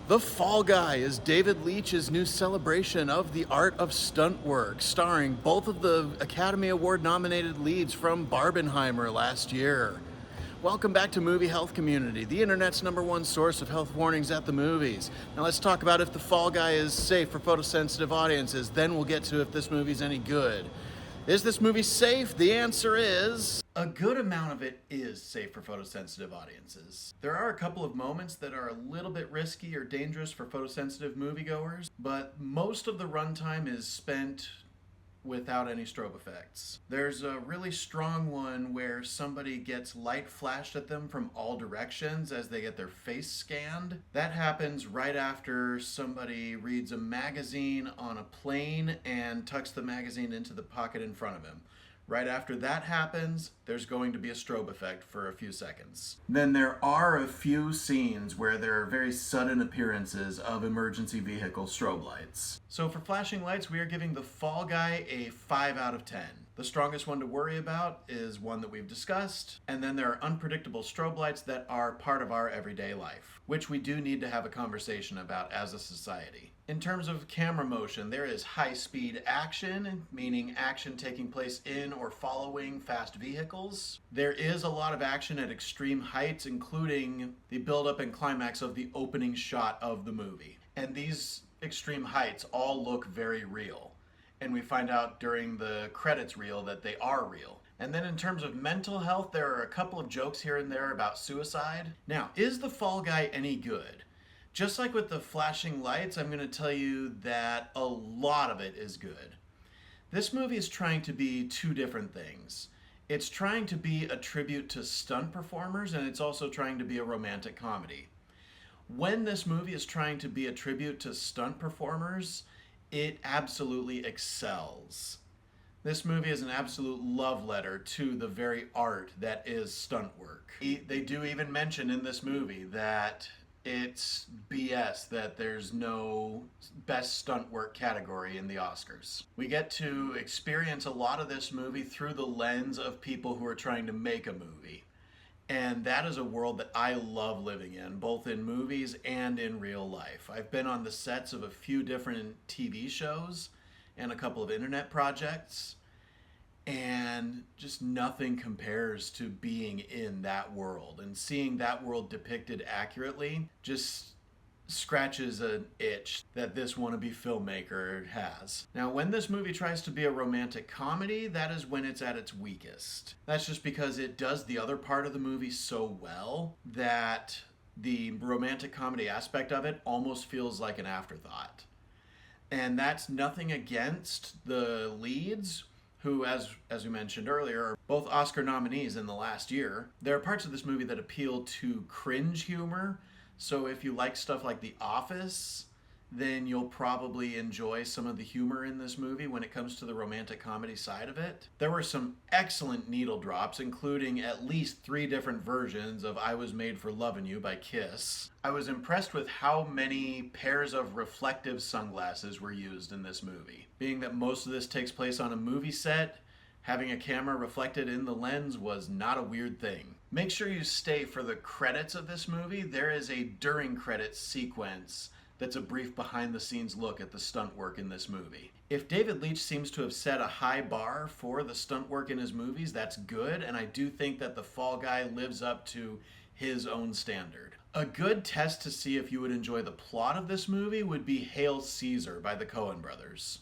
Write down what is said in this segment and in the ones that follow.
The Fall Guy is David Leitch's new celebration of the art of stunt work, starring both of the Academy Award nominated leads from Barbenheimer last year. Welcome back to Movie Health Community, the internet's #1 source of health warnings at the movies. Now let's talk about if The Fall Guy is safe for photosensitive audiences, then we'll get to if this movie's any good. Is this movie safe? The answer is a good amount of it is safe for photosensitive audiences. There are a couple of moments that are a little bit risky or dangerous for photosensitive moviegoers, but most of the runtime is spent without any strobe effects. There's a really strong one where somebody gets light flashed at them from all directions as they get their face scanned. That happens right after somebody reads a magazine on a plane and tucks the magazine into the pocket in front of him. Right after that happens, there's going to be a strobe effect for a few seconds. Then there are a few scenes where there are very sudden appearances of emergency vehicle strobe lights. So for flashing lights, we are giving The Fall Guy a 5 out of 10. The strongest one to worry about is one that we've discussed, and then there are unpredictable strobe lights that are part of our everyday life, which we do need to have a conversation about as a society. In terms of camera motion, there is high-speed action, meaning action taking place in or following fast vehicles. There is a lot of action at extreme heights, including the build-up and climax of the opening shot of the movie. And these extreme heights all look very real. And we find out during the credits reel that they are real. And then in terms of mental health, there are a couple of jokes here and there about suicide. Now, is The Fall Guy any good? Just like with the flashing lights, I'm going to tell you that a lot of it is good. This movie is trying to be two different things. It's trying to be a tribute to stunt performers, and it's also trying to be a romantic comedy. When this movie is trying to be a tribute to stunt performers, it absolutely excels. This movie is an absolute love letter to the very art that is stunt work. They do even mention in this movie that it's BS that there's no best stunt work category in the Oscars. We get to experience a lot of this movie through the lens of people who are trying to make a movie. And that is a world that I love living in, both in movies and in real life. I've been on the sets of a few different TV shows and a couple of internet projects, and just nothing compares to being in that world. And seeing that world depicted accurately just scratches an itch that this wannabe filmmaker has. Now, when this movie tries to be a romantic comedy, that is when it's at its weakest. That's just because it does the other part of the movie so well that the romantic comedy aspect of it almost feels like an afterthought. And that's nothing against the leads, who, as we mentioned earlier, are both Oscar nominees in the last year. There are parts of this movie that appeal to cringe humor, so if you like stuff like The Office, then you'll probably enjoy some of the humor in this movie when it comes to the romantic comedy side of it. There were some excellent needle drops, including at least 3 different versions of I Was Made for Lovin' You by Kiss. I was impressed with how many pairs of reflective sunglasses were used in this movie. Being that most of this takes place on a movie set, having a camera reflected in the lens was not a weird thing. Make sure you stay for the credits of this movie. There is a during credits sequence that's a brief behind-the-scenes look at the stunt work in this movie. If David Leitch seems to have set a high bar for the stunt work in his movies, that's good, and I do think that The Fall Guy lives up to his own standard. A good test to see if you would enjoy the plot of this movie would be Hail Caesar by the Coen brothers.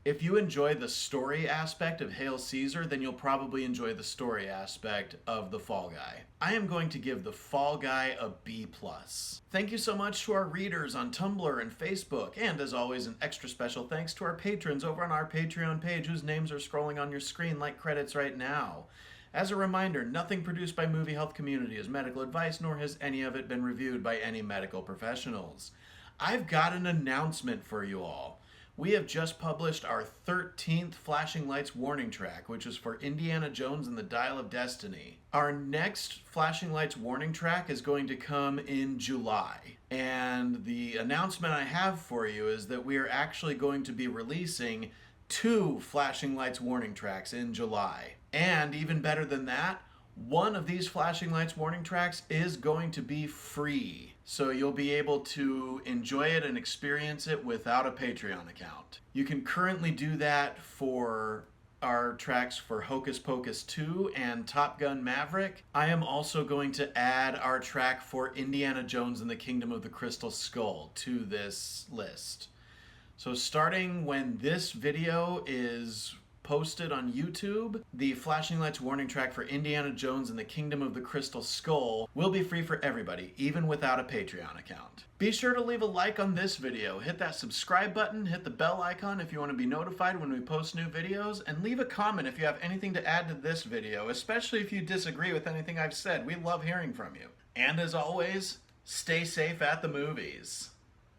If you enjoy the story aspect of Hail Caesar, then you'll probably enjoy the story aspect of The Fall Guy. I am going to give The Fall Guy a B+. Thank you so much to our readers on Tumblr and Facebook, and as always, an extra special thanks to our patrons over on our Patreon page, whose names are scrolling on your screen like credits right now. As a reminder, nothing produced by Movie Health Community is medical advice, nor has any of it been reviewed by any medical professionals. I've got an announcement for you all. We have just published our 13th Flashing Lights warning track, which is for Indiana Jones and the Dial of Destiny. Our next Flashing Lights warning track is going to come in July. And the announcement I have for you is that we are actually going to be releasing 2 Flashing Lights warning tracks in July. And even better than that, one of these Flashing Lights warning tracks is going to be free. so you'll be able to enjoy it and experience it without a Patreon account. You can currently do that for our tracks for Hocus Pocus 2 and Top Gun Maverick. I am also going to add our track for Indiana Jones and the Kingdom of the Crystal Skull to this list. So starting when this video is posted on YouTube, the Flashing Lights warning track for Indiana Jones and the Kingdom of the Crystal Skull will be free for everybody, even without a Patreon account. Be sure to leave a like on this video, hit that subscribe button, hit the bell icon if you want to be notified when we post new videos, and leave a comment if you have anything to add to this video, especially if you disagree with anything I've said. We love hearing from you. And as always, stay safe at the movies.